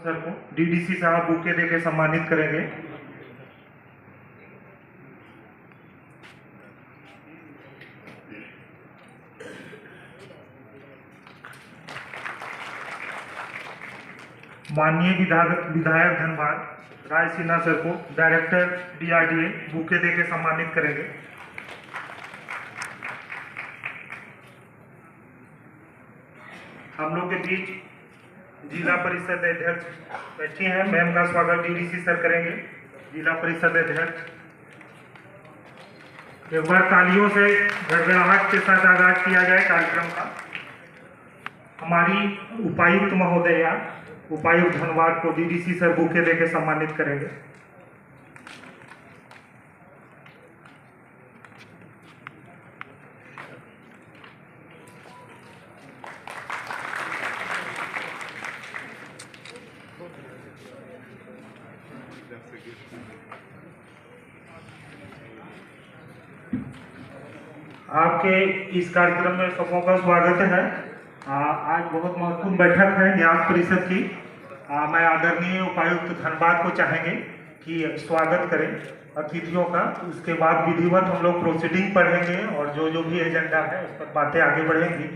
Sir को DDC साहब bouquet देके सम्मानित करेंगे। माननीय विधायक धनबाद राय सिन्हा सर को डायरेक्टर डीआरडीए बुके देके सम्मानित करेंगे। हम लोग के बीच जिला परिषद अध्यक्ष बैठी हैं, मैम का स्वागत डीडीसी सर करेंगे। जिला परिषद अध्यक्ष, एक बार तालियों से गड़गड़ाहट के साथ आगाज किया जाए कार्यक्रम का। हमारी उपायुक्त महोदया उपायुक्त धनबाद को डीडीसी सर बुके देके सम्मानित करेंगे। आपके इस कार्यक्रम में सबों का स्वागत है। आज बहुत महत्वपूर्ण बैठक है न्यास परिषद की। मैं आदरणीय उपायुक्त धनबाद को चाहेंगे कि स्वागत करें अतिथियों का। उसके बाद विधिवत हम लोग प्रोसीडिंग पढ़ेंगे और जो जो भी एजेंडा है उस पर बातें आगे बढ़ेंगी।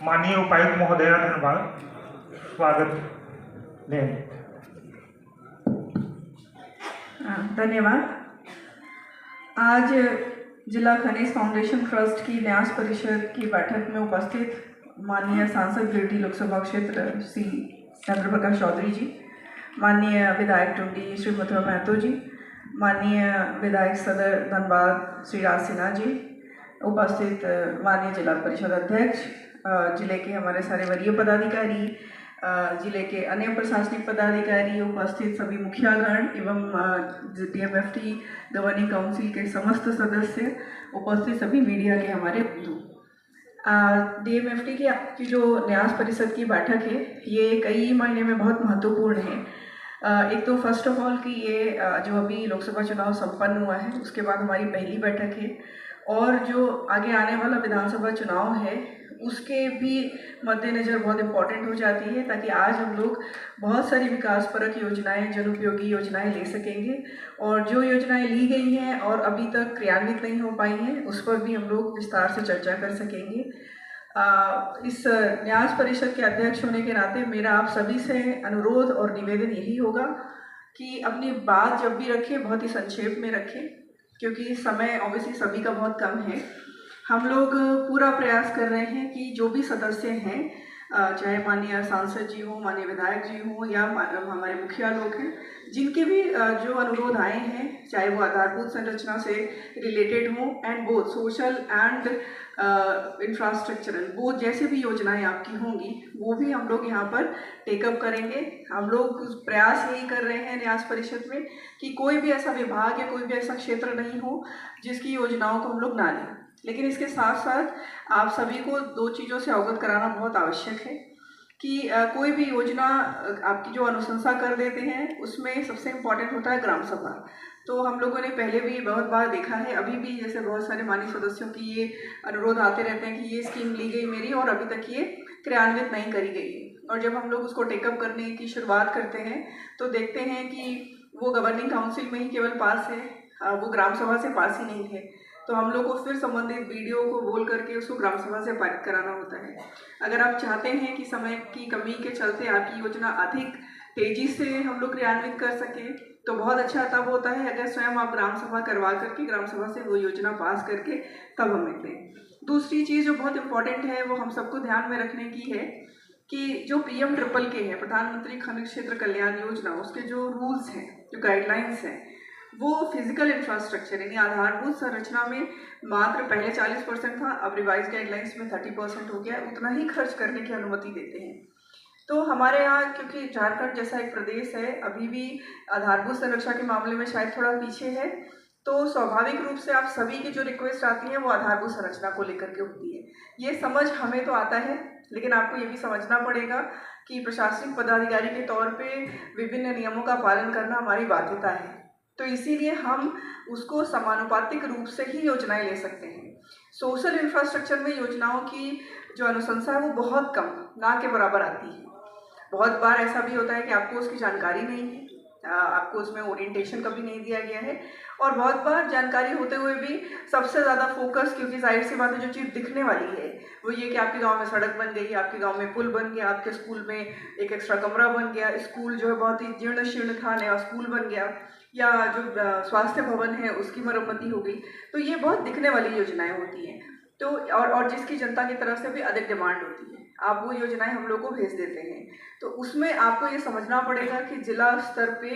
माननीय उपायुक्त महोदया धनबाद, स्वागत लें। धन्यवाद। आज जिला खनिज फाउंडेशन ट्रस्ट की न्यास परिषद की बैठक में उपस्थित माननीय सांसद गिरिडीह लोकसभा क्षेत्र श्री चंद्र प्रकाश चौधरी जी, माननीय विधायक टुंडी श्री मथुरा महतो जी, माननीय विधायक सदर धनबाद श्री राज सिन्हा जी, उपस्थित माननीय जिला परिषद अध्यक्ष, जिले के हमारे सारे वरीय पदाधिकारी, जिले के अन्य प्रशासनिक पदाधिकारी, उपस्थित सभी मुखियागण एवं डीएमएफटी गवर्निंग काउंसिल के समस्त सदस्य, उपस्थित सभी मीडिया के हमारे बंधु। डीएमएफटी की जो न्यास परिषद की बैठक है ये कई मायने में बहुत महत्वपूर्ण है। एक तो फर्स्ट ऑफ ऑल कि ये जो अभी लोकसभा चुनाव संपन्न हुआ है उसके बाद हमारी पहली बैठक है, और जो आगे आने वाला विधानसभा चुनाव है उसके भी मद्देनज़र बहुत इम्पॉर्टेंट हो जाती है, ताकि आज हम लोग बहुत सारी विकासपरक योजनाएं, जनोपयोगी योजनाएं ले सकेंगे, और जो योजनाएं ली गई हैं और अभी तक क्रियान्वित नहीं हो पाई हैं उस पर भी हम लोग विस्तार से चर्चा कर सकेंगे। इस न्यास परिषद के अध्यक्ष होने के नाते मेरा आप सभी से अनुरोध और निवेदन यही होगा कि अपनी बात जब भी रखें बहुत ही संक्षेप में रखें, क्योंकि समय ऑब्वियसली सभी का बहुत कम है। हम लोग पूरा प्रयास कर रहे हैं कि जो भी सदस्य हैं, चाहे माननीय सांसद जी हों, माननीय विधायक जी हों या हमारे मुखिया लोग हैं, जिनके भी जो अनुरोध आए हैं, चाहे वो आधारभूत संरचना से रिलेटेड हों and both social and infrastructural, both जैसे भी योजनाएं आपकी होंगी वो भी हम लोग यहाँ पर टेकअप करेंगे। हम लोग प्रयास यही कर रहे हैं न्यास परिषद में कि कोई भी ऐसा विभाग या कोई भी ऐसा क्षेत्र नहीं हो जिसकी योजनाओं को हम लोग ना लें। लेकिन इसके साथ साथ आप सभी को दो चीज़ों से अवगत कराना बहुत आवश्यक है कि कोई भी योजना आपकी जो अनुशंसा कर देते हैं उसमें सबसे इम्पॉर्टेंट होता है ग्राम सभा। तो हम लोगों ने पहले भी बहुत बार देखा है, अभी भी जैसे बहुत सारे माननीय सदस्यों की ये अनुरोध आते रहते हैं कि ये स्कीम ली गई मेरी और अभी तक ये क्रियान्वित नहीं करी गई, और जब हम लोग उसको टेकअप करने की शुरुआत करते हैं तो देखते हैं कि वो गवर्निंग काउंसिल में ही केवल पास है, वो ग्राम सभा से पास ही नहीं है। तो हम लोग को फिर संबंधित वीडियो को बोल करके उसको ग्राम सभा से पारित कराना होता है। अगर आप चाहते हैं कि समय की कमी के चलते आपकी योजना अधिक तेजी से हम लोग क्रियान्वित कर सकें तो बहुत अच्छा तब होता है अगर स्वयं आप ग्राम सभा करवा करके ग्राम सभा से वो योजना पास करके तब हमें दें। दूसरी चीज़ जो बहुत इम्पॉर्टेंट है वो हम सबको ध्यान में रखने की है कि जो PM-ट्रिपल-K है, प्रधानमंत्री खनिज क्षेत्र कल्याण योजना, उसके जो रूल्स हैं, जो गाइडलाइंस हैं, वो फिजिकल इंफ्रास्ट्रक्चर यानी आधारभूत संरचना में मात्र पहले 40% था, अब रिवाइज गाइडलाइंस में 30% हो गया, उतना ही खर्च करने की अनुमति देते हैं। तो हमारे यहाँ क्योंकि झारखंड जैसा एक प्रदेश है अभी भी आधारभूत संरचना के मामले में शायद थोड़ा पीछे है, तो स्वाभाविक रूप से आप सभी की जो रिक्वेस्ट आती है वो आधारभूत संरचना को लेकर के होती है। ये समझ हमें तो आता है, लेकिन आपको ये भी समझना पड़ेगा कि प्रशासनिक पदाधिकारी के तौर पे विभिन्न नियमों का पालन करना हमारी बाध्यता है। तो इसीलिए हम उसको समानुपातिक रूप से ही योजनाएं ले सकते हैं। सोशल इंफ्रास्ट्रक्चर में योजनाओं की जो अनुशंसा है वो बहुत कम, ना के बराबर आती है। बहुत बार ऐसा भी होता है कि आपको उसकी जानकारी नहीं है, आपको उसमें ओरिएंटेशन कभी नहीं दिया गया है, और बहुत बार जानकारी होते हुए भी सबसे ज़्यादा फोकस, क्योंकि जाहिर सी बात है जो चीज़ दिखने वाली है वो ये कि आपके गांव में सड़क बन गई, आपके गांव में पुल बन गया, आपके स्कूल में एक एक्स्ट्रा कमरा बन गया, स्कूल जो है बहुत ही जीर्ण शीर्ण था, नया स्कूल बन गया, या जो स्वास्थ्य भवन है उसकी मरम्मती हो गई। तो ये बहुत दिखने वाली योजनाएं होती हैं, तो और जिसकी जनता की तरफ से भी अधिक डिमांड होती है, आप वो योजनाएं हम लोग को भेज देते हैं। तो उसमें आपको ये समझना पड़ेगा कि जिला स्तर पे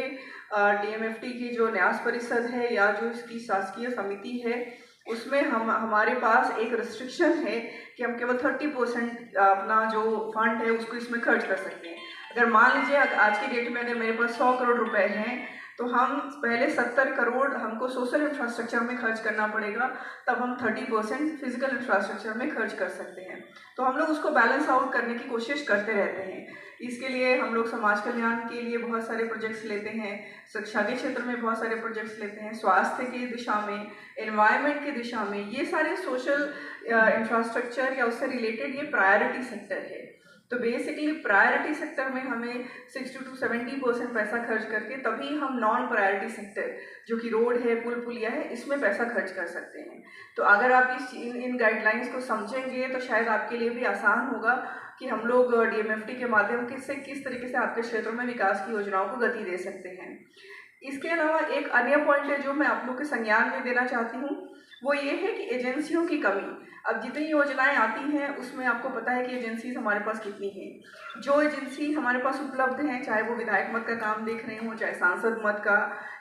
डीएमएफटी की जो न्यास परिषद है या जो इसकी शासकीय समिति है, उसमें हमारे पास एक रिस्ट्रिक्शन है कि हम केवल 30% अपना जो फंड है उसको इसमें खर्च कर सकते हैं। अगर मान लीजिए आज की डेट में अगर मेरे पास 100 करोड़ रुपए हैं, तो हम पहले 70 करोड़ हमको सोशल इंफ्रास्ट्रक्चर में खर्च करना पड़ेगा, तब हम 30% फिजिकल इंफ्रास्ट्रक्चर में खर्च कर सकते हैं। तो हम लोग उसको बैलेंस आउट करने की कोशिश करते रहते हैं। इसके लिए हम लोग समाज कल्याण के लिए बहुत सारे प्रोजेक्ट्स लेते हैं, शिक्षा के क्षेत्र में बहुत सारे प्रोजेक्ट्स लेते हैं, स्वास्थ्य की दिशा में, एनवायरनमेंट की दिशा में, ये सारे सोशल इंफ्रास्ट्रक्चर या उससे रिलेटेड ये प्रायोरिटी सेक्टर है। तो बेसिकली प्रायोरिटी सेक्टर में हमें 60 to 70% पैसा खर्च करके तभी हम नॉन प्रायोरिटी सेक्टर जो कि रोड है, पुल पुलिया है, इसमें पैसा खर्च कर सकते हैं। तो अगर आप इन गाइडलाइंस को समझेंगे तो शायद आपके लिए भी आसान होगा कि हम लोग डीएमएफटी के माध्यम से किस तरीके से आपके क्षेत्र में विकास की योजनाओं को गति दे सकते हैं। इसके अलावा एक अन्य पॉइंट है जो मैं आप लोग के संज्ञान में देना चाहती हूँ, वो ये है कि एजेंसियों की कमी। अब जितनी योजनाएं आती हैं उसमें आपको पता है कि एजेंसीज हमारे पास कितनी हैं। जो एजेंसी हमारे पास उपलब्ध हैं, चाहे वो विधायक मत का काम देख रहे हों, चाहे सांसद मत का,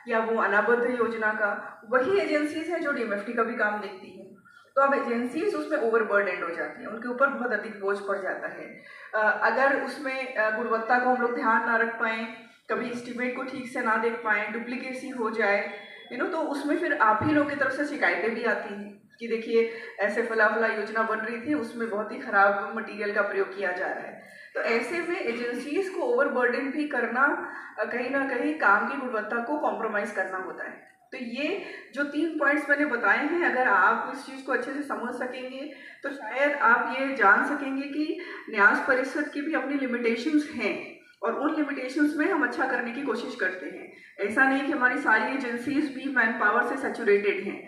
या वो अनाबद्ध योजना का, वही एजेंसीज हैं जो डीएमएफटी का भी काम देखती हैं। तो अब एजेंसीज उसमें ओवरबर्डेंड हो जाती हैं, उनके ऊपर बहुत अधिक बोझ पड़ जाता है। अगर उसमें गुणवत्ता को हम लोग ध्यान ना रख पाएँ, कभी एस्टिमेट को ठीक से ना देख पाएँ, डुप्लीकेसी हो जाए, तो उसमें फिर आप ही लोग की तरफ से शिकायतें भी आती हैं कि देखिए ऐसे फला योजना बन रही थी, उसमें बहुत ही खराब मटेरियल का प्रयोग किया जा रहा है। तो ऐसे में एजेंसीज को ओवरबर्डन भी करना कहीं ना कहीं काम की गुणवत्ता को कॉम्प्रोमाइज़ करना होता है। तो ये जो 3 पॉइंट्स मैंने बताए हैं, अगर आप इस चीज़ को अच्छे से समझ सकेंगे तो शायद आप ये जान सकेंगे कि न्यास परिषद की भी अपनी लिमिटेशंस हैं, और उन लिमिटेशंस में हम अच्छा करने की कोशिश करते हैं। ऐसा नहीं कि हमारी सारी एजेंसीज भी मैन पावर से सैचुरेटेड हैं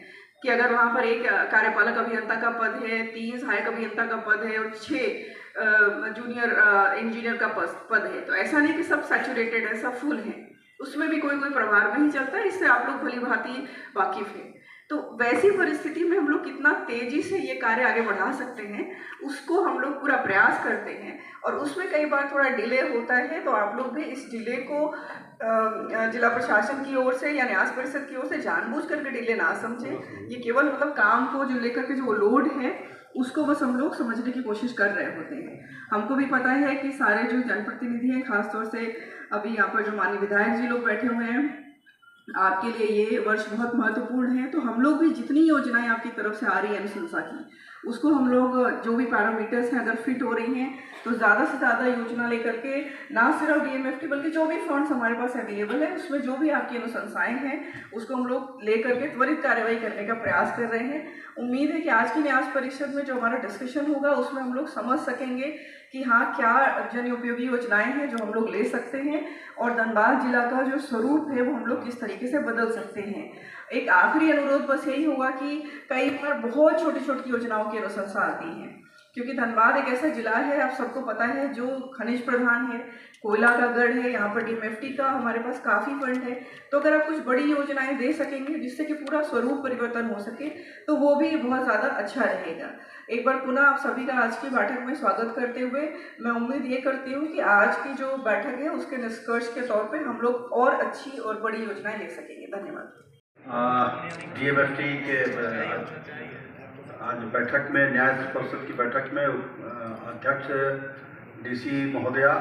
कि अगर वहाँ पर एक कार्यपालक अभियंता का पद है, 3 सहायक अभियंता का पद है और 6 जूनियर इंजीनियर का पद है, तो ऐसा नहीं कि सब सैचुरेटेड है, सब फुल है। उसमें भी कोई प्रभाव नहीं चलता है, इससे आप लोग भली भांति वाकिफ हैं। तो वैसी परिस्थिति में हम लोग कितना तेजी से ये कार्य आगे बढ़ा सकते हैं, उसको हम लोग पूरा प्रयास करते हैं, और उसमें कई बार थोड़ा डिले होता है। तो आप लोग भी इस डिले को जिला प्रशासन की ओर से या न्यास परिषद की ओर से जानबूझ करके डिले ना समझें। ये केवल काम को जो लेकर के जो लोड है उसको बस हम लोग समझने की कोशिश कर रहे होते हैं। हमको भी पता है कि सारे जो जनप्रतिनिधि हैं, खासतौर से अभी यहाँ पर जो माननीय विधायक जी लोग बैठे हुए हैं, आपके लिए ये वर्ष बहुत महत्वपूर्ण है। तो हम लोग भी जितनी योजनाएं आपकी तरफ से आ रही है अनुशंसा की, उसको हम लोग जो भी पैरामीटर्स हैं अगर फिट हो रही हैं तो ज़्यादा से ज़्यादा योजना लेकर के ना सिर्फ डीएमएफटी बल्कि जो भी फंड्स हमारे पास अवेलेबल है उसमें जो भी आपकी अनुशंसाएं हैं उसको हम लोग ले करके त्वरित कार्रवाई करने का प्रयास कर रहे हैं। उम्मीद है कि आज की न्यास परिषद में जो हमारा डिस्कशन होगा उसमें हम लोग समझ सकेंगे कि हाँ, क्या जन उपयोगी योजनाएं हैं जो हम लोग ले सकते हैं, और धनबाद जिला का जो स्वरूप है वो हम लोग किस तरीके से बदल सकते हैं। एक आखिरी अनुरोध बस यही होगा कि कई बार बहुत छोटी छोटी योजनाओं की अनुशंसा आती है, क्योंकि धनबाद एक ऐसा जिला है, आप सबको पता है, जो खनिज प्रधान है, कोयला का गढ़ है, यहाँ पर डीएमएफटी का हमारे पास काफ़ी फंड है। तो अगर आप कुछ बड़ी योजनाएं दे सकेंगे जिससे कि पूरा स्वरूप परिवर्तन हो सके तो वो भी बहुत ज़्यादा अच्छा रहेगा। एक बार पुनः आप सभी का आज की बैठक में स्वागत करते हुए मैं उम्मीद ये करती हूँ कि आज की जो बैठक है उसके निष्कर्ष के तौर पर हम लोग और अच्छी और बड़ी योजनाएँ ले सकेंगे। धन्यवाद। डीएमएफटी के आज बैठक में, न्यास परिषद की बैठक में अध्यक्ष डीसी महोदया,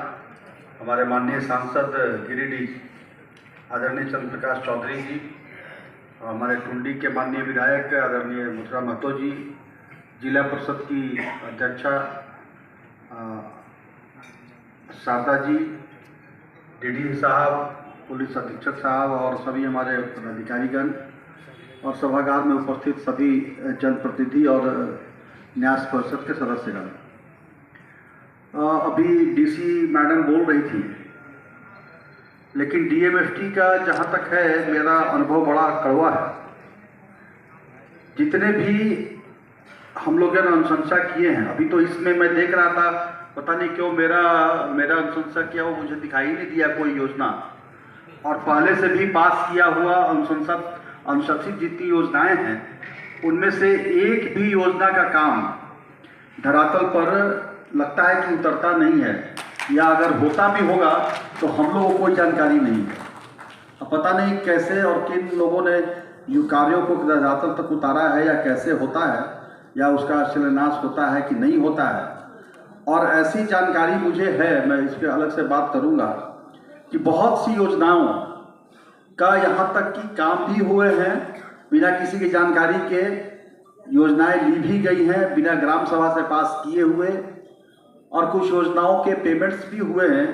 हमारे माननीय सांसद गिरिडीह आदरणीय चंद्र प्रकाश चौधरी जी, हमारे टुंडी के माननीय विधायक आदरणीय मथुरा महतो जी, जिला परिषद की अध्यक्षा शारदा जी, डीडी साहब, पुलिस अधीक्षक साहब और सभी हमारे पदाधिकारीगण और सभागार में उपस्थित सभी जनप्रतिनिधि और न्यास परिषद के सदस्यगण, अभी डीसी मैडम बोल रही थी, लेकिन डीएमएफटी का जहाँ तक है मेरा अनुभव बड़ा कड़वा है। जितने भी हम लोगों ने अनुशंसा किए हैं, अभी तो इसमें मैं देख रहा था, पता नहीं क्यों मेरा अनुशंसा किया वो मुझे दिखाई नहीं दिया कोई योजना, और पहले से भी पास किया हुआ अनुशंसित जितनी योजनाएं हैं उनमें से एक भी योजना का काम धरातल पर लगता है कि उतरता नहीं है, या अगर होता भी होगा तो हम लोगों को कोई जानकारी नहीं है। अब पता नहीं कैसे और किन लोगों ने कार्यों को धरातल तक उतारा है, या कैसे होता है, या उसका शिलान्यास होता है कि नहीं होता है। और ऐसी जानकारी मुझे है, मैं इस पर अलग से बात करूंगा, कि बहुत सी योजनाओं का यहाँ तक कि काम भी हुए हैं बिना किसी की जानकारी के, योजनाएं ली भी गई हैं बिना ग्राम सभा से पास किए हुए, और कुछ योजनाओं के पेमेंट्स भी हुए हैं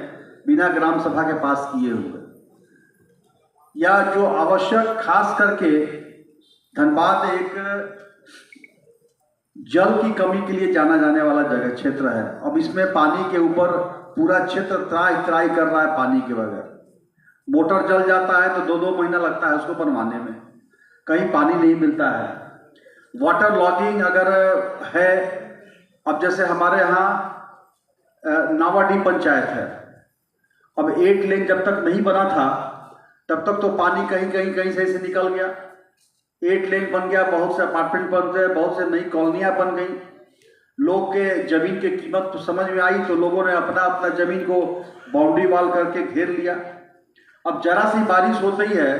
बिना ग्राम सभा के पास किए हुए। या जो आवश्यक, खास करके धनबाद एक जल की कमी के लिए जाना जाने वाला जगह क्षेत्र है। अब इसमें पानी के ऊपर पूरा क्षेत्र त्राही त्राही कर रहा है पानी के बगैर। मोटर जल जाता है तो 2-2 महीना लगता है उसको बनवाने में, कहीं पानी नहीं मिलता है। वाटर लॉगिंग अगर है, अब जैसे हमारे यहाँ नावाडी पंचायत है, अब 8 लेन जब तक नहीं बना था तब तक तो पानी कहीं से निकल गया। 8 लेन बन गया, बहुत से अपार्टमेंट बन गए, बहुत से नई कॉलोनियाँ बन गई, लोग के जमीन की कीमत तो समझ में आई तो लोगों ने अपना जमीन को बाउंड्री वॉल करके घेर लिया। अब जरा सी बारिश होती है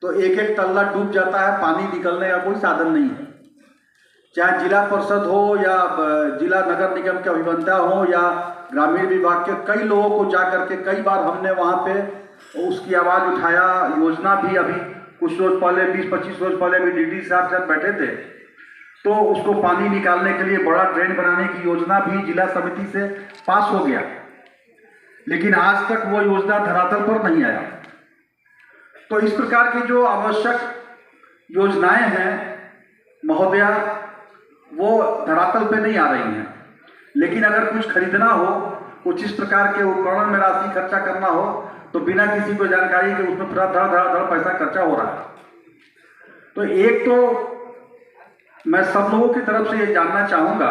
तो एक तल्ला डूब जाता है, पानी निकलने का कोई साधन नहीं है। चाहे जिला परिषद हो या जिला नगर निगम के अभियंता हो या ग्रामीण विभाग के कई लोगों को जा करके कई बार हमने वहाँ पे उसकी आवाज़ उठाया। योजना भी अभी कुछ रोज पहले 20-25 रोज पहले भी डीडी साहब साथ बैठे थे, तो उसको पानी निकालने के लिए बड़ा ड्रेन बनाने की योजना भी जिला समिति से पास हो गया, लेकिन आज तक वो योजना धरातल पर नहीं आया। तो इस प्रकार की जो आवश्यक योजनाएं हैं महोदया, वो धरातल पे नहीं आ रही हैं। लेकिन अगर कुछ खरीदना हो, कुछ इस प्रकार के उपकरण में राशि खर्चा करना हो, तो बिना किसी को जानकारी के उसमें पूरा धड़ पैसा खर्चा हो रहा है। तो एक तो मैं सब लोगों की तरफ से ये जानना चाहूँगा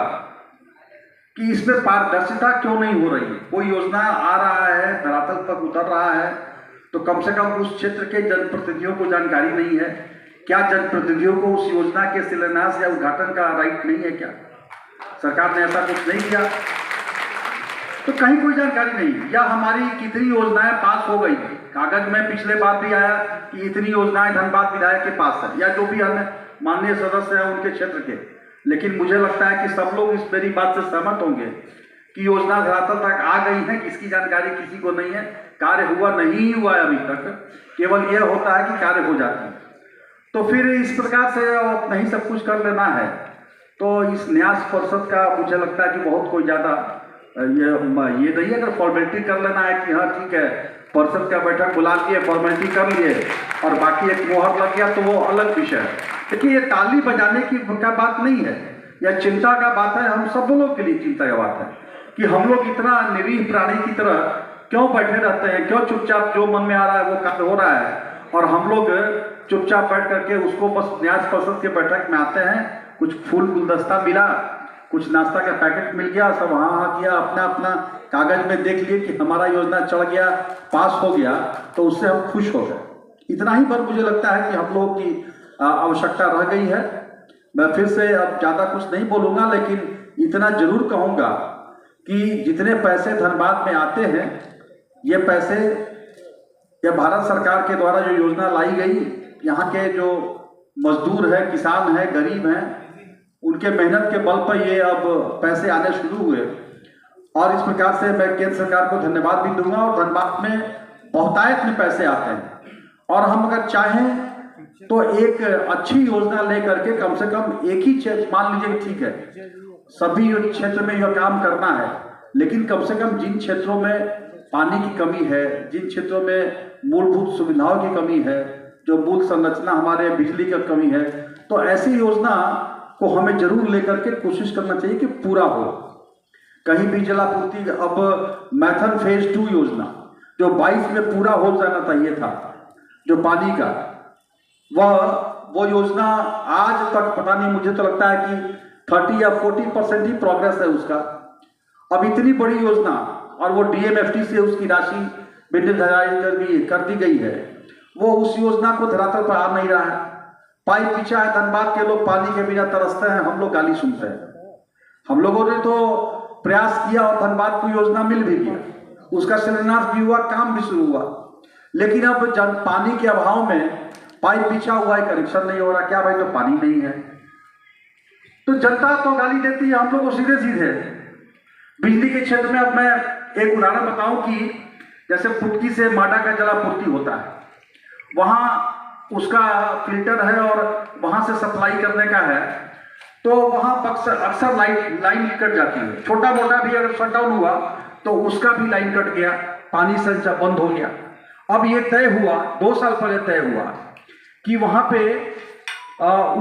कि इसमें पारदर्शिता क्यों नहीं हो रही है। कोई योजना आ रहा है, धरातल तक उतर रहा है, तो कम से कम उस क्षेत्र के जनप्रतिनिधियों को जानकारी नहीं है। क्या जनप्रतिनिधियों को उस योजना के शिलान्यास या उद्घाटन का राइट नहीं है? क्या सरकार ने ऐसा कुछ नहीं किया? तो कहीं कोई जानकारी नहीं, या हमारी कितनी योजनाएं पास हो गई, कागज में पिछले बार भी आया कि इतनी योजनाएं धनबाद विधायक के पास है, या जो भी अन्य माननीय सदस्य हैं उनके क्षेत्र के। लेकिन मुझे लगता है कि सब लोग इस मेरी बात से सहमत होंगे कि योजना धरातल तक आ गई है, किसकी जानकारी किसी को नहीं है। कार्य हुआ नहीं हुआ है अभी तक, केवल यह होता है कि कार्य हो जाता है। तो फिर इस प्रकार से नहीं सब कुछ कर लेना है, तो इस न्यास परिषद का मुझे लगता है कि बहुत कोई ज़्यादा ये नहीं, अगर फॉर्मेलिटी कर लेना है कि हाँ ठीक है परिषद का बैठक बुला लिए, फॉर्मेलिटी कर लिए और बाकी एक मोहर लग गया, तो वो अलग विषय है। लेकिन ये ताली बजाने की का बात नहीं है, या चिंता का बात है। हम सब लोगों के लिए चिंता का बात है कि हम लोग इतना निरीह प्राणी की तरह क्यों बैठे रहते हैं, क्यों चुपचाप जो मन में आ रहा है वो कार्य हो रहा है, और हम लोग चुपचाप बैठ करके उसको बस न्यास परिषद के बैठक में आते हैं, कुछ फूल गुलदस्ता मिला, कुछ नाश्ता का पैकेट मिल गया, सब हाँ किया, अपना कागज में देख लिए कि हमारा योजना चढ़ गया, पास हो गया, तो उससे हम खुश हो गए। इतना ही पर मुझे लगता है कि हम लोगों की आवश्यकता रह गई है। मैं फिर से अब ज़्यादा कुछ नहीं बोलूँगा, लेकिन इतना जरूर कहूँगा कि जितने पैसे धनबाद में आते हैं, ये पैसे या भारत सरकार के द्वारा जो योजना लाई गई, यहाँ के जो मजदूर हैं, किसान हैं, गरीब हैं, उनके मेहनत के बल पर ये अब पैसे आने शुरू हुए। और इस प्रकार से मैं केंद्र सरकार को धन्यवाद भी दूंगा। और धनबाद में बहुतायत में पैसे आते हैं, और हम अगर चाहें तो एक अच्छी योजना लेकर के कम से कम एक ही क्षेत्र, मान लीजिए ठीक है सभी क्षेत्र में यह काम करना है, लेकिन कम से कम जिन क्षेत्रों में पानी की कमी है, जिन क्षेत्रों में मूलभूत सुविधाओं की कमी है, जो मूल संरचना हमारे बिजली की कमी है, तो ऐसी योजना को हमें जरूर लेकर के कोशिश करना चाहिए कि पूरा हो। कहीं भी जलापूर्ति। अब मैथन फेज 2 योजना जो 22 में पूरा हो जाना चाहिए था, जो पानी का, वो योजना आज तक पता नहीं, मुझे तो लगता है कि 30 या 40% ही प्रोग्रेस है उसका। अब इतनी बड़ी योजना और वो DMFT से उसकी राशि विनिर्धारित कर दी गई है, वो उस योजना को धरातल पर आ नहीं रहा है। पाइप बिछा है, धनबाद के लोग पानी के बिना तरसते हैं, हम लोग गाली सुनते हैं। हम लोगों ने तो प्रयास किया और धनबाद को योजना मिल भी गया, उसका शिलान्यास भी हुआ, काम भी शुरू हुआ, लेकिन अब पानी के अभाव में पाइप बिछा हुआ है, कनेक्शन नहीं हो रहा। क्या भाई, तो पानी नहीं है। तो जनता तो गाली देती है हम लोग को सीधे सीधे। बिजली के क्षेत्र में अब मैं एक उदाहरण बताऊं कि जैसे पुटकी से माडा का जलापूर्ति होता है, वहाँ उसका फिल्टर है और वहाँ से सप्लाई करने का है, तो वहाँ अक्सर लाइन कट जाती है। छोटा मोटा भी अगर शटडाउन हुआ तो उसका भी लाइन कट गया, पानी संचय बंद हो गया। अब ये तय हुआ, 2 साल पहले तय हुआ कि वहाँ पे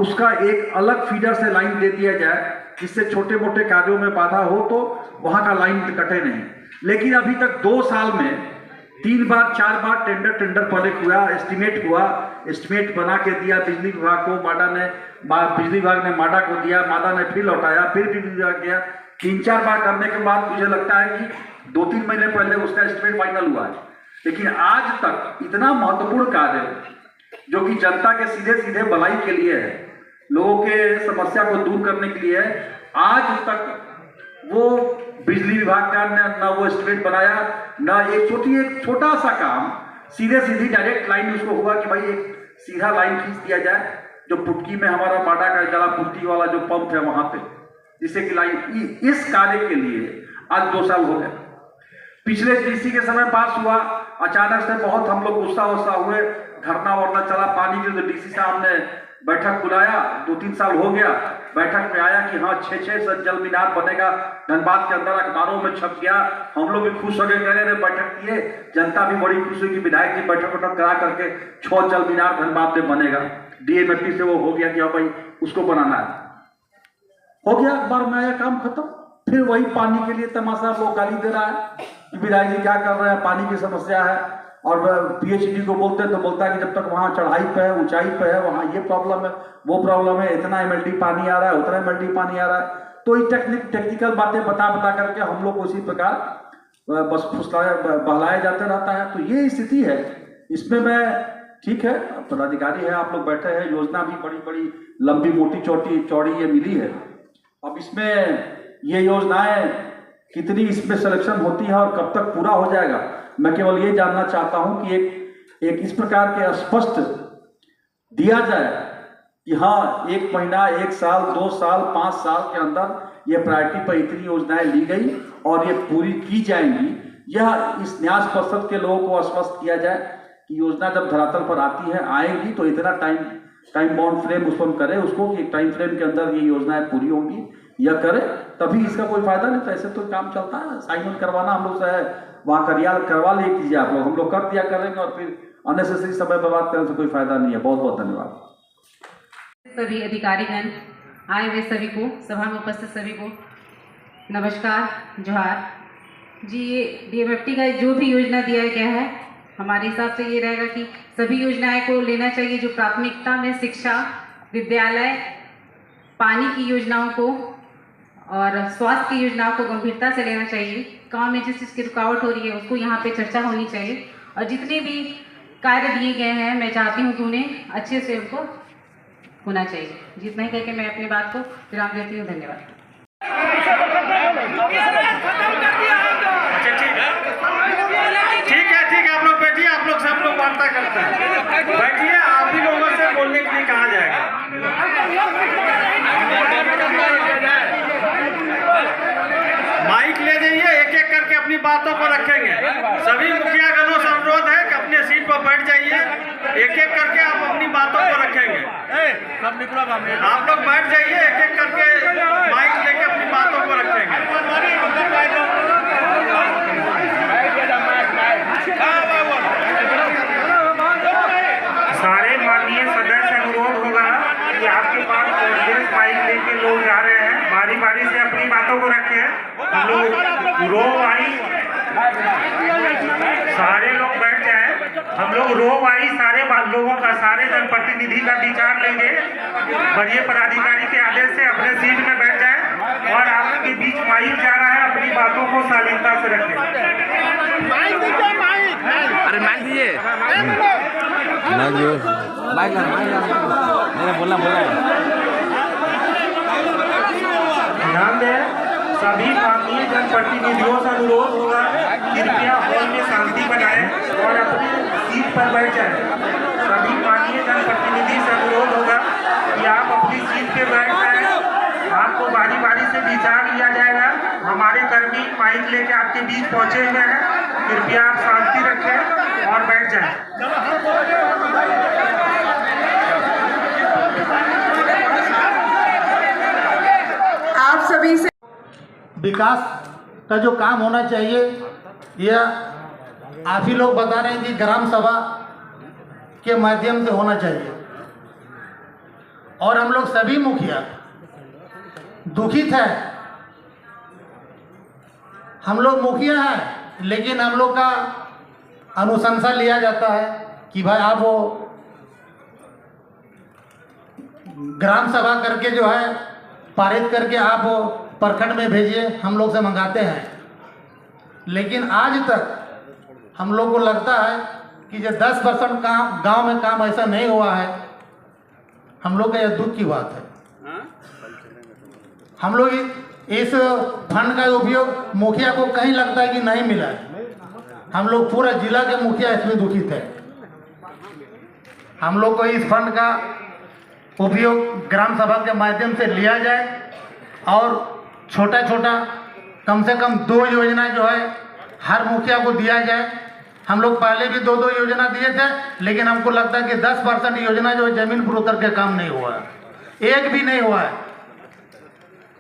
उसका एक अलग फीडर से लाइन दे दिया जाए, जिससे छोटे मोटे कार्यों में बाधा हो तो वहाँ का लाइन कटे नहीं। लेकिन अभी तक 2 साल में 3 बार 4 बार टेंडर पब्लिक हुआ, एस्टिमेट बना के दिया बिजली विभाग को, बिजली विभाग ने माडा को दिया, माडा ने फिर लौटाया, फिर बिजली विभाग दिया। 3-4 बार करने के बाद मुझे लगता है कि 2-3 महीने पहले उसका एस्टिमेट फाइनल हुआ है। लेकिन आज तक इतना महत्वपूर्ण कार्य जो कि जनता के सीधे सीधे भलाई के लिए है, लोगों के समस्या को दूर करने के लिए है, आज तक वो बिजली विभाग का ना वो एस्टिमेट बनाया, ना एक छोटा सा काम सीधी डायरेक्ट लाइन उसको हुआ कि भाई एक सीधा लाइन खींच दिया जाए, जो पुटकी में हमारा माडा का जलापूर्ति वाला जो पंप है वहां पे, जिससे कि लाइन, इस कार्य के लिए आज 2 साल हो गए। पिछले डीसी के समय पास हुआ, अचानक से बहुत हम लोग गुस्सा हुए, धरना वरना चला पानी के, तो डीसी साहब ने बैठक बुलाया, 2-3 साल हो गया। बैठक में आया कि हाँ 6 जल मीनार बनेगा धनबाद के अंदर, अखबारों में छप गया। हम लोग भी खुश हो गए, कह रहे बैठक किए, जनता भी बड़ी खुश हुई कि विधायक जी बैठक करा करके 6 जल मीनार धनबाद में बनेगा। DMFT से वो हो गया कि हाँ भाई उसको बनाना है, हो गया, अखबार में आया, काम खत्म। फिर वही पानी के लिए तमाशा, लोग गाली दे रहा है कि विधायक जी क्या कर रहे हैं, पानी की समस्या है। और PhD को बोलते हैं तो बोलता है कि जब तक वहाँ चढ़ाई पे है, ऊंचाई पे है, वहाँ ये प्रॉब्लम है, वो प्रॉब्लम है, इतना MLD पानी आ रहा है, उतना MLD पानी आ रहा है। तो ये टेक्निकल बातें बता करके हम लोग उसी प्रकार बस बहलाया जाते रहता है। तो ये स्थिति है। इसमें मैं, ठीक है, पदाधिकारी है, आप लोग बैठे हैं, योजना भी बड़ी लंबी मोटी चौड़ी ये मिली है। अब इसमें ये योजनाएं कितनी इसमें सिलेक्शन होती है और कब तक पूरा हो जाएगा, मैं केवल ये जानना चाहता हूं कि एक इस प्रकार के स्पष्ट दिया जाए कि हाँ 1 महीना, 1 साल, 2 साल, 5 साल के अंदर ये प्रायोरिटी पर इतनी योजनाएं ली गई और ये पूरी की जाएंगी। यह इस न्यास परिषद के लोगों को आश्वस्त किया जाए कि योजना जब धरातल पर आती है, आएगी तो इतना टाइम बाउंड फ्रेम उस पर करे उसको कि टाइम फ्रेम के अंदर ये योजनाएं पूरी होंगी, यह करे, तभी इसका कोई फायदा नहीं। तो ऐसे तो काम चलता है, साइन करवाना हम लोग से है, वहाँ करवा ले कीजिए आप लोग, हम लोग कर दिया करेंगे और फिर अननेसेसरी समय बर्बाद करने से कोई फायदा नहीं है। बहुत बहुत धन्यवाद। सभी अधिकारीगण, आए हुए सभी को, सभा में उपस्थित सभी को नमस्कार, जोहार जी। ये DMFT का जो भी योजना दिया गया है, हमारे हिसाब से ये रहेगा कि सभी योजनाएं को लेना चाहिए जो प्राथमिकता में शिक्षा, विद्यालय, पानी की योजनाओं को और स्वास्थ्य की योजनाओं को गंभीरता से लेना चाहिए। काम में जिस चीज़ की रुकावट हो रही है उसको यहाँ पे चर्चा होनी चाहिए, और जितने भी कार्य दिए गए हैं मैं चाहती हूँ कि उन्हें अच्छे से उनको होना चाहिए। जितना ही करके मैं अपनी बात को विराम देती हूँ। धन्यवाद। ठीक है, आप लोग बैठिए, आप लोग सब लोग वार्ता करते हैं, बैठिए, आप ही लोगों से बोलने के लिए कहा जाएगा। माइक ले जाइए, एक एक करके अपनी बातों को रखेंगे। सभी मुखिया गणों से अनुरोध है कि अपने सीट पर बैठ जाइए, एक एक करके आप अपनी बातों को रखेंगे। आप लोग बैठ जाइए, एक एक करके माइक लेके अपनी बातों को रखेंगे। सारे माननीय सदस्य अनुरोध होगा कि आपके पास माइक लेके लोग जा रहे हैं, बारी बारी से अपनी बातों को रखें। हम लोग रो वाइज सारे लोग बैठ जाए। हम लोग रो वाइज सारे लोगों का, सारे जनप्रतिनिधि का विचार लेंगे। वरीय पदाधिकारी के आदेश से अपने सीट में बैठ जाए और आपके बीच माइक जा रहा है, अपनी बातों को शालीनता से रखें। अरे माइक दीजिए माइक मैंने बोला ध्यान दें, सभी माननीय जनप्रतिनिधियों से अनुरोध होगा, कृपया हॉल में शांति बनाएं और अपनी सीट पर बैठ जाएं। सभी माननीय जनप्रतिनिधि से अनुरोध होगा कि आप अपनी सीट पे बैठ जाएं। आपको बारी बारी से विचार लिया जाएगा। हमारे कर्मी माइक लेके आपके बीच पहुंचे हुए हैं। कृपया आप शांति रखें और बैठ जाएं। आप सभी से विकास का जो काम होना चाहिए, यह आप ही लोग बता रहे हैं कि ग्राम सभा के माध्यम से होना चाहिए। और हम लोग सभी मुखिया दुखित हैं। हम लोग मुखिया हैं, लेकिन हम लोग का अनुशंसा लिया जाता है कि भाई आप वो ग्राम सभा करके जो है पारित करके आप वो प्रखंड में भेजिए, हम लोग से मंगाते हैं। लेकिन आज तक हम लोग को लगता है कि जो 10% काम गांव में काम ऐसा नहीं हुआ है। हम लोग का यह दुख की बात है। हम लोग इस फंड का उपयोग मुखिया को कहीं लगता है कि नहीं मिला है। हम लोग पूरा जिला के मुखिया इसमें दुखित है। हम लोग को इस फंड का उपयोग ग्राम सभा के माध्यम से लिया जाए और छोटा छोटा कम से कम 2 योजना जो है हर मुखिया को दिया जाए। हम लोग पहले भी 2-2 योजना दिए थे, लेकिन हमको लगता है कि 10% योजना जो है जमीन पर उतर के काम नहीं हुआ है, एक भी नहीं हुआ है।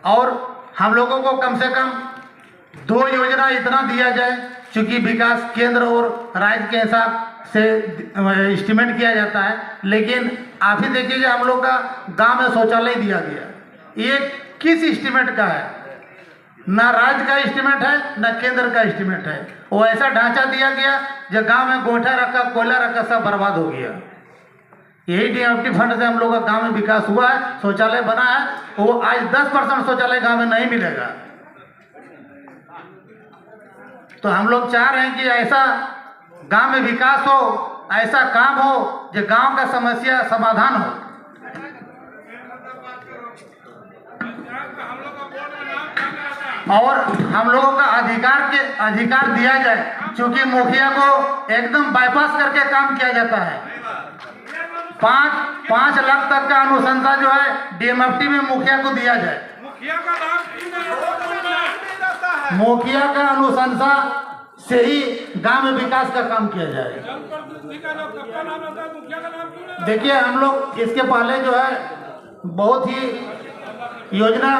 और हम लोगों को कम से कम 2 योजना इतना दिया जाए, चूँकि विकास केंद्र और राज्य के हिसाब से एस्टिमेट किया जाता है। लेकिन आप ही देखिए, हम लोग का गांव में शौचालय दिया गया, ये किस एस्टिमेट का है? ना राज्य का एस्टिमेट है, ना केंद्र का एस्टिमेट है। वो ऐसा ढांचा दिया गया जो गांव में गोइठा रखा, कोयला रखा, सब बर्बाद हो गया। यही डीएमएफटी फंड से हम लोग का गांव में विकास हुआ है, शौचालय बना है। वो आज 10% शौचालय गांव में नहीं मिलेगा। तो हम लोग चाह रहे हैं कि ऐसा गांव में विकास हो, ऐसा काम हो जो गांव का समस्या समाधान हो। और हम लोगों का अधिकार दिया जाए, क्योंकि मुखिया को एकदम बाईपास करके काम किया जाता है। 5 लाख तक का अनुशंसा जो है डीएमएफटी में मुखिया को दिया जाए। मुखिया का अनुशंसा से ही गांव में विकास का काम किया जाए। देखिए, हम लोग इसके पहले जो है बहुत ही योजना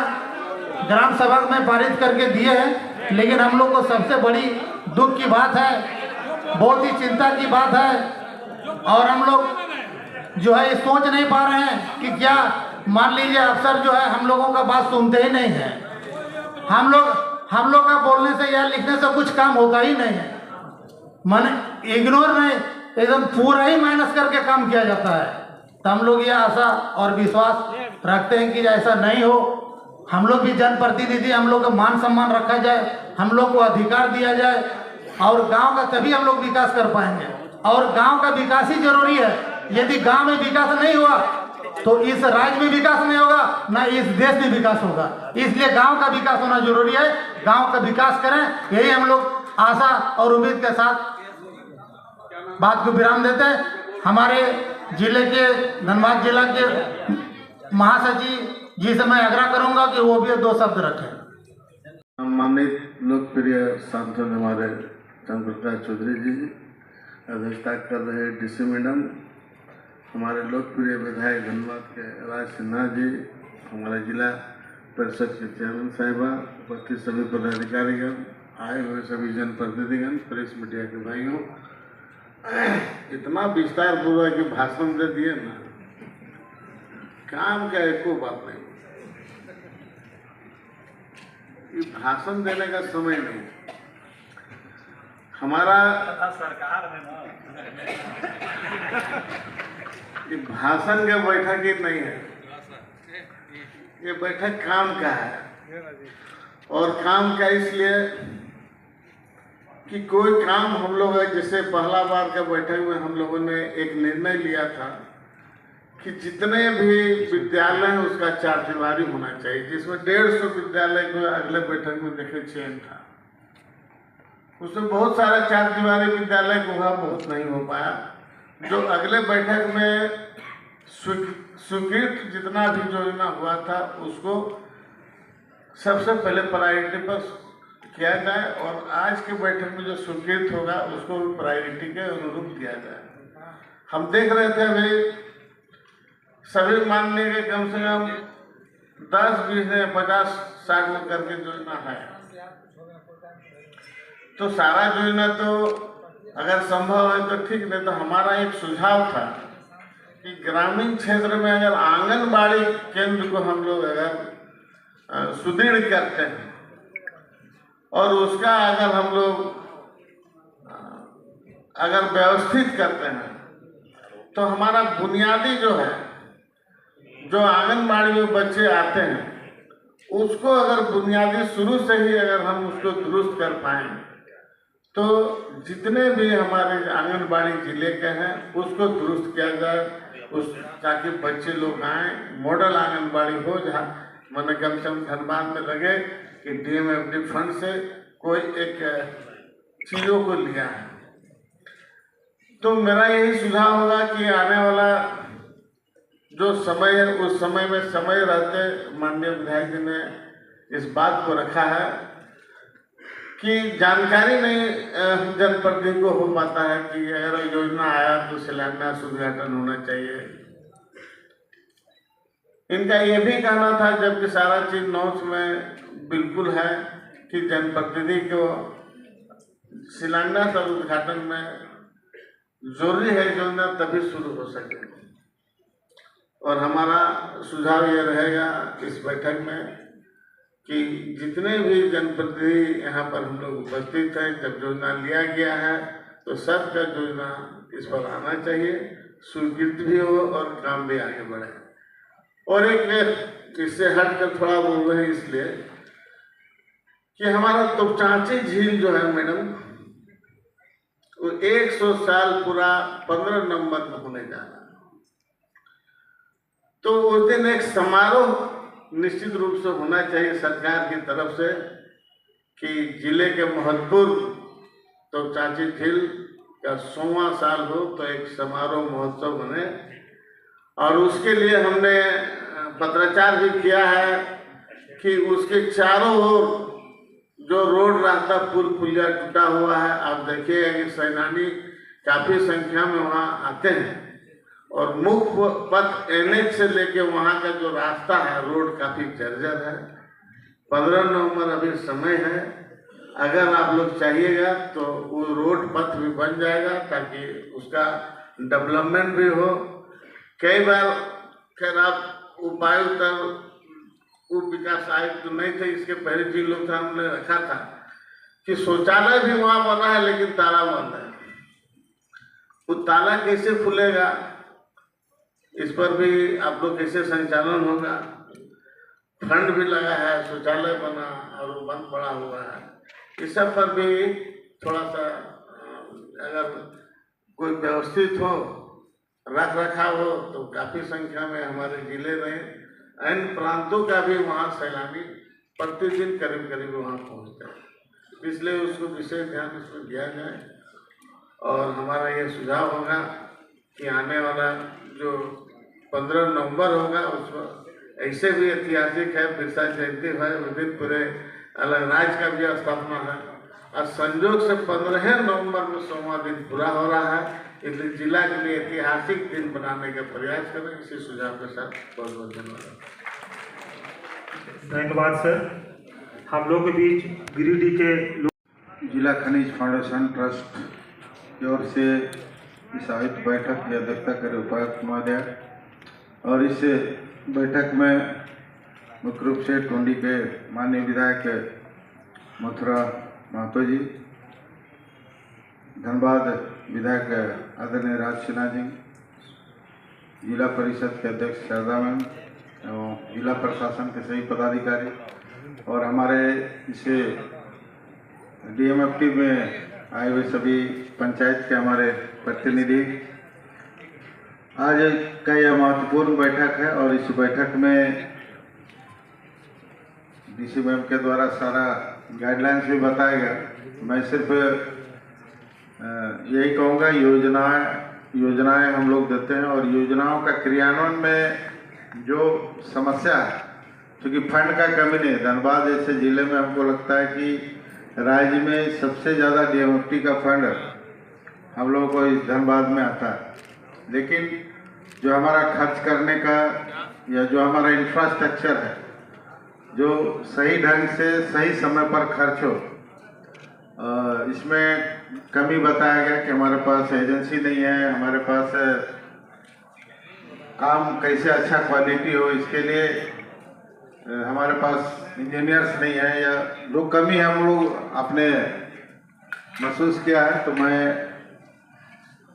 ग्राम सभा में पारित करके दिए हैं, लेकिन हम लोग को सबसे बड़ी दुख की बात है, बहुत ही चिंता की बात है। और हम लोग जो है सोच नहीं पा रहे हैं कि क्या, मान लीजिए अफसर जो है हम लोगों का बात सुनते ही नहीं है। हम लोग का बोलने से या लिखने से कुछ काम होता ही नहीं है। माने इग्नोर नहीं, एकदम पूरा ही माइनस करके काम किया जाता है। तो हम लोग ये आशा और विश्वास रखते हैं कि ऐसा नहीं हो। हम लोग भी जनप्रतिनिधि, हम लोग का मान सम्मान रखा जाए, हम लोग को अधिकार दिया जाए, और गांव का तभी हम लोग विकास कर पाएंगे। और गांव का विकास ही जरूरी है। यदि गांव में विकास नहीं हुआ तो इस राज्य में विकास नहीं होगा, ना इस देश में विकास होगा। इसलिए गांव का विकास होना जरूरी है। गांव का विकास करें, यही हम लोग आशा और उम्मीद के साथ बात को विराम देते हैं। हमारे जिले के, धनबाद जिला के महासचिव जी से मैं आग्रह करूंगा कि वो भी 2 शब्द रखें। माननीय लोकप्रिय सांसद हमारे चंद्रप्रकाश चौधरी जी अध्यक्षता कर रहे डीसी मैडम, हमारे लोकप्रिय विधायक धनबाद के राज सिन्हा जी, हमारे जिला परिषद के चेयरमैन साहिबा, उपस्थित सभी पदाधिकारीगण, आए हुए सभी जनप्रतिनिधिगण, प्रेस मीडिया के भाइयों, इतना विस्तार पूर्वक के भाषण दे दिए ना, काम का एको बात नहीं। ये भाषण देने का समय नहीं है। हमारा ये भाषण का बैठक ही नहीं है, ये बैठक काम का है। और काम का इसलिए कि कोई काम हम लोग, जैसे पहला बार का बैठक में हम लोगों ने एक निर्णय लिया था कि जितने भी विद्यालय हैं उसका चारदीवारी होना चाहिए, जिसमें 150 विद्यालय को अगले बैठक में देखे चयन था। उसमें बहुत सारे चारदीवारी विद्यालय को वहाँ बहुत नहीं हो पाया। जो अगले बैठक में स्वीकृत जितना भी योजना हुआ था उसको सबसे पहले प्रायोरिटी पर किया जाए, और आज के बैठक में जो स्वीकृत होगा उसको भी प्रायोरिटी के अनुरूप दिया जाए। हम देख रहे थे अभी सभी मानने के कम से कम 10, 20 या 50, 60 करके योजना है। तो सारा योजना तो अगर संभव है तो ठीक, नहीं तो हमारा एक सुझाव था कि ग्रामीण क्षेत्र में अगर आंगनबाड़ी केंद्र को हम लोग अगर सुदृढ़ करते हैं और उसका अगर हम लोग अगर व्यवस्थित करते हैं तो हमारा बुनियादी जो है, जो आंगनबाड़ी में बच्चे आते हैं उसको अगर बुनियादी शुरू से ही अगर हम उसको दुरुस्त कर पाएँ तो जितने भी हमारे आंगनबाड़ी जिले के हैं उसको दुरुस्त किया जाए, उस ताकि बच्चे लोग आए। मॉडल आंगनबाड़ी हो जहाँ मैंने कम से कम धनबाद में लगे कि DMFD फंड से कोई एक चीज़ों को लिया है। तो मेरा यही सुझाव होगा कि आने वाला जो समय है उस समय में समय रहते माननीय विधायक जी ने इस बात को रखा है कि जानकारी नहीं जनप्रतिनिधि को हो पाता है कि अगर योजना आया तो शिलान्यास उद्घाटन होना चाहिए। इनका ये भी कहना था, जबकि सारा चीज नोट्स में बिल्कुल है, कि जनप्रतिनिधि को शिलान्यास और उद्घाटन में जरूरी है योजना तभी शुरू हो सके। और हमारा सुझाव ये रहेगा इस बैठक में कि जितने भी जनप्रतिनिधि यहाँ पर हम लोग उपस्थित हैं, जब योजना लिया गया है तो सबका योजना इस पर आना चाहिए, स्वीकृत भी हो और काम भी आगे बढ़े। और एक इससे हट कर थोड़ा बोल रहे हैं इसलिए कि हमारा तोपचांची झील जो है मैडम, वो 100 साल पूरा 15 नवंबर में होने जा रहा है। तो उस दिन एक समारोह निश्चित रूप से होना चाहिए सरकार की तरफ से कि जिले के महत्वपूर्ण तोपचांची झील का 100वां साल हो तो एक समारोह महोत्सव बने। और उसके लिए हमने पत्राचार भी किया है कि उसके चारों ओर जो रोड रास्ता पुल पुलिया टूटा हुआ है, आप देखिएगा कि सैलानी काफ़ी संख्या में वहाँ आते हैं और मुख्य पथ NH से लेके वहाँ का जो रास्ता है रोड काफ़ी जर्जर है। 15 नवंबर अभी समय है, अगर आप लोग चाहिएगा तो वो रोड पथ भी बन जाएगा ताकि उसका डेवलपमेंट भी हो। कई बार खैर आप उपायुक्त उप विकास आयुक्त तो नहीं थे, इसके पहले जी लोग था, हमने रखा था कि शौचालय भी वहाँ बना है लेकिन ताला बंद है। वो ताला कैसे खुलेगा, इस पर भी आप लोग कैसे संचालन होगा। फंड भी लगा है, शौचालय बना और वो बंद पड़ा हुआ है। इस सब पर भी थोड़ा सा अगर कोई व्यवस्थित हो, रख रखाव हो तो काफ़ी संख्या में हमारे जिले में अन्य प्रांतों का भी वहाँ सैलानी प्रतिदिन करीब करीब वहाँ पहुँचता है, इसलिए उसको विशेष ध्यान इसमें दिया जाए। और हमारा ये सुझाव होगा कि आने वाला जो 15 नवंबर होगा उसमें ऐसे भी ऐतिहासिक है, बिरसा जयंती है, उस दिन पूरे अलग राज्य का भी स्थापना है और संयोग से 15 नवंबर में 100वां दिन पूरा हो रहा है, इसलिए जिला के लिए ऐतिहासिक दिन बनाने का प्रयास करें। इसी सुझाव के साथ बहुत बहुत धन्यवाद। धन्यवाद सर। हम लोग के बीच गिरिडीह के जिला खनिज फाउंडेशन ट्रस्ट की ओर से इस आयोजित बैठक की अध्यक्षता करे उपायुक्त महोदय, और इस बैठक में मुख्य रूप से टुंडी के माननीय विधायक मथुरा महतो जी, धनबाद विधायक आदरणीय राज सिन्हा जी, जिला परिषद के अध्यक्ष शारदा मैम एवं जिला प्रशासन के सभी पदाधिकारी और हमारे इसे DMFT में आए हुए सभी पंचायत के हमारे प्रतिनिधि। आज का यह महत्वपूर्ण बैठक है और इस बैठक में DC मैम के द्वारा सारा गाइडलाइंस भी बताया गया। मैं सिर्फ यही कहूँगा, योजनाएं हम लोग देते हैं और योजनाओं का क्रियान्वयन में जो समस्या है, क्योंकि फंड का कमी नहीं है। धनबाद जैसे जिले में हमको लगता है कि राज्य में सबसे ज़्यादा DMFT का फंड हम लोगों को इस धनबाद में आता है, लेकिन जो हमारा खर्च करने का या जो हमारा इंफ्रास्ट्रक्चर है, जो सही ढंग से सही समय पर खर्च हो, इसमें कमी बताया गया कि हमारे पास एजेंसी नहीं है, हमारे पास काम कैसे अच्छा क्वालिटी हो इसके लिए हमारे पास इंजीनियर्स नहीं है, या जो कमी हम लोग आपने महसूस किया है। तो मैं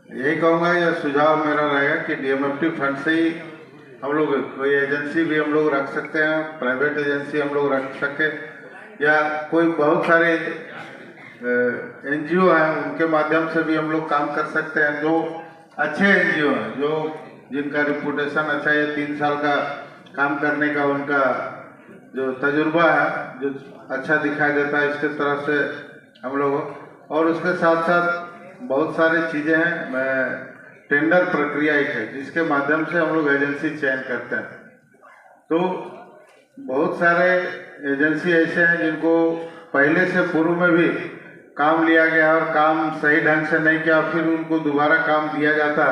यही कहूँगा, यह सुझाव मेरा रहेगा कि DMFT फंड से ही हम लोग कोई एजेंसी भी हम लोग रख सकते हैं, प्राइवेट एजेंसी हम लोग रख सके, या कोई बहुत सारे NGO हैं उनके माध्यम से भी हम लोग काम कर सकते हैं, जो अच्छे NGO हैं, जो जिनका रिपुटेशन अच्छा है, 3 साल का काम करने का उनका जो तजुर्बा है जो अच्छा दिखाई देता है, इसके तरफ से हम लोग। और उसके साथ साथ बहुत सारी चीज़ें हैं। मैं टेंडर प्रक्रिया एक है जिसके माध्यम से हम लोग एजेंसी चयन करते हैं। तो बहुत सारे एजेंसी ऐसे हैं जिनको पहले से पूर्व में भी काम लिया गया और काम सही ढंग से नहीं किया, फिर उनको दोबारा काम दिया जाता,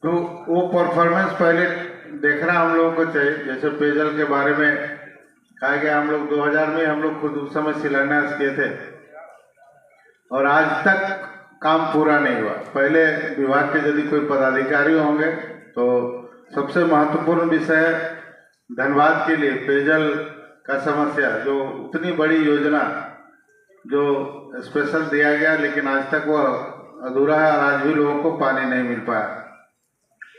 तो वो परफॉर्मेंस पहले देखना हम लोगों को चाहिए। जैसे पेयजल के बारे में कहा गया, हम लोग 2000 में हम लोग खुद उस समय शिलान्यास किए थे और आज तक काम पूरा नहीं हुआ। पहले विभाग के यदि कोई पदाधिकारी होंगे तो सबसे महत्वपूर्ण विषय धनबाद के लिए पेयजल का समस्या, जो उतनी बड़ी योजना जो स्पेशल दिया गया, लेकिन आज तक वह अधूरा है और आज भी लोगों को पानी नहीं मिल पाया।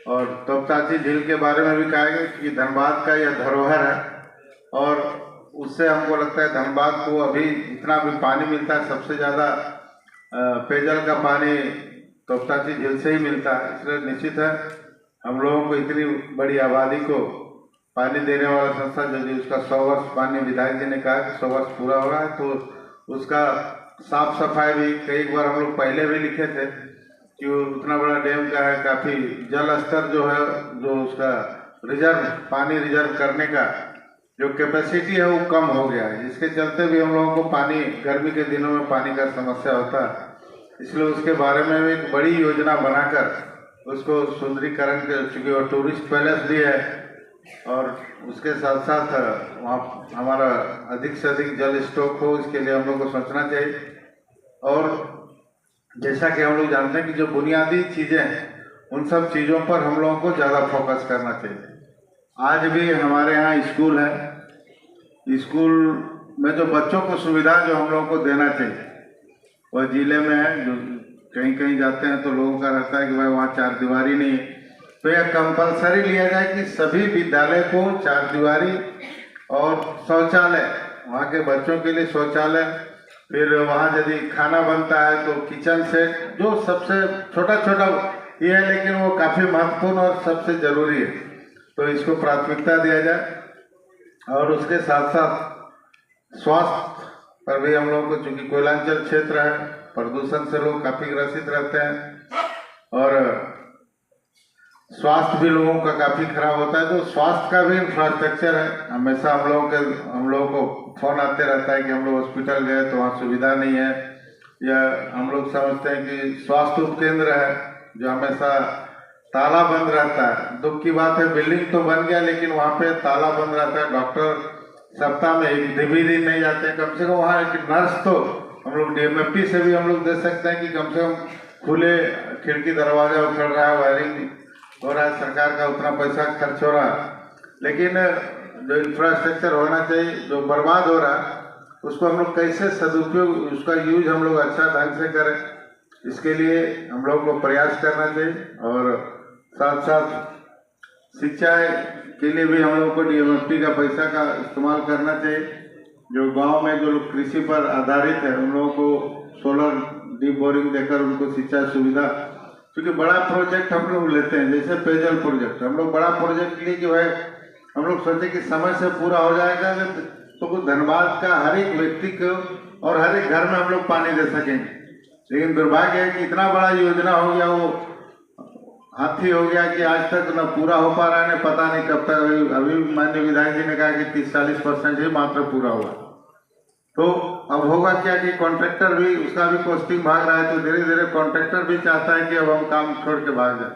और तोपताची झील के बारे में भी कहा गया कि धनबाद का यह धरोहर है और उससे हमको लगता है धनबाद को अभी जितना भी पानी मिलता है, सबसे ज़्यादा पेयजल का पानी तोपताची झील से ही मिलता है। इसलिए निश्चित है हम लोगों को इतनी बड़ी आबादी को पानी देने वाला संस्था, यदि उसका 100 वर्ष पानी, विधायक जी ने कहा कि 100 वर्ष पूरा हो रहा है, तो उसका साफ सफाई भी कई बार हम लोग पहले भी लिखे थे कि उतना बड़ा डैम का है, काफ़ी जल स्तर जो है, जो उसका रिजर्व पानी रिजर्व करने का जो कैपेसिटी है वो कम हो गया है, जिसके चलते भी हम लोगों को पानी गर्मी के दिनों में पानी का समस्या होता है। इसलिए उसके बारे में भी एक बड़ी योजना बनाकर उसको सुंदरीकरण के, चूँकि वो टूरिस्ट पैलेस भी है और उसके साथ साथ वहाँ हमारा अधिक से अधिक जल स्टॉक हो, इसके लिए हम लोग को सोचना चाहिए। और जैसा कि हम लोग जानते हैं कि जो बुनियादी चीज़ें हैं उन सब चीज़ों पर हम लोगों को ज़्यादा फोकस करना चाहिए। आज भी हमारे यहाँ स्कूल है, स्कूल में जो बच्चों को सुविधा जो हम लोगों को देना चाहिए वह जिले में है। जो कहीं कहीं जाते हैं तो लोगों का रहता है कि भाई वहाँ 4 दीवारी नहीं है, तो यह कंपलसरी लिया जाए कि सभी विद्यालय को 4 दीवारी और शौचालय, वहाँ के बच्चों के लिए शौचालय, फिर वहाँ यदि खाना बनता है तो किचन सेट, जो सबसे छोटा छोटा ये है लेकिन वो काफ़ी महत्वपूर्ण और सबसे ज़रूरी है, तो इसको प्राथमिकता दिया जाए। और उसके साथ साथ स्वास्थ्य पर भी हम लोगों को, चूँकि कोयलांचल क्षेत्र है, प्रदूषण से लोग काफ़ी ग्रसित रहते हैं और स्वास्थ्य भी लोगों का काफ़ी खराब होता है। तो स्वास्थ्य का भी इंफ्रास्ट्रक्चर है, हमेशा हम लोगों को फोन आते रहता है कि हम लोग हॉस्पिटल गए तो वहाँ सुविधा नहीं है, या हम लोग समझते हैं कि स्वास्थ्य उपकेंद्र है जो हमेशा ताला बंद रहता है। दुख की बात है, बिल्डिंग तो बन गया लेकिन वहाँ पे ताला बंद रहता है, डॉक्टर सप्ताह में 1 भी दिन नहीं जाते हैं। कम से कम वहाँ एक नर्स तो हम लोग DMFT से भी हम लोग दे सकते हैं कि कम से कम खुले खिड़की दरवाजा उखड़ रहा है, वायरिंग हो रहा है, सरकार का उतना पैसा खर्च हो रहा है, लेकिन जो इंफ्रास्ट्रक्चर होना चाहिए जो बर्बाद हो रहा है, उसको हम लोग कैसे सदुपयोग, उसका यूज हम लोग अच्छा ढंग से करें, इसके लिए हम लोग को प्रयास करना चाहिए। और साथ साथ शिक्षा के लिए भी हम लोग को DMFT का पैसा का इस्तेमाल करना चाहिए। जो गांव में जो लोग कृषि पर आधारित है उन लोगों को सोलर डीप बोरिंग देकर उनको सिंचाई सुविधा, क्योंकि बड़ा प्रोजेक्ट हम लोग लेते हैं जैसे पेयजल प्रोजेक्ट, हम लोग बड़ा प्रोजेक्ट लिए कि भाई हम लोग सोचे कि समय से पूरा हो जाएगा तो कुछ धनबाद का हर एक व्यक्ति को और हर एक घर में हम लोग पानी दे सकेंगे। लेकिन दुर्भाग्य है कि इतना बड़ा योजना हो गया, वो हाथी हो गया कि आज तक न पूरा हो पा रहा है, न पता नहीं कब तक। अभी माननीय विधायक जी ने कहा कि 30-40% ही मात्र पूरा हुआ। तो अब होगा क्या कि कॉन्ट्रैक्टर भी, उसका भी कॉस्टिंग भाग रहा है, तो धीरे धीरे कॉन्ट्रैक्टर भी चाहता है कि अब हम काम छोड़ के भाग जाए।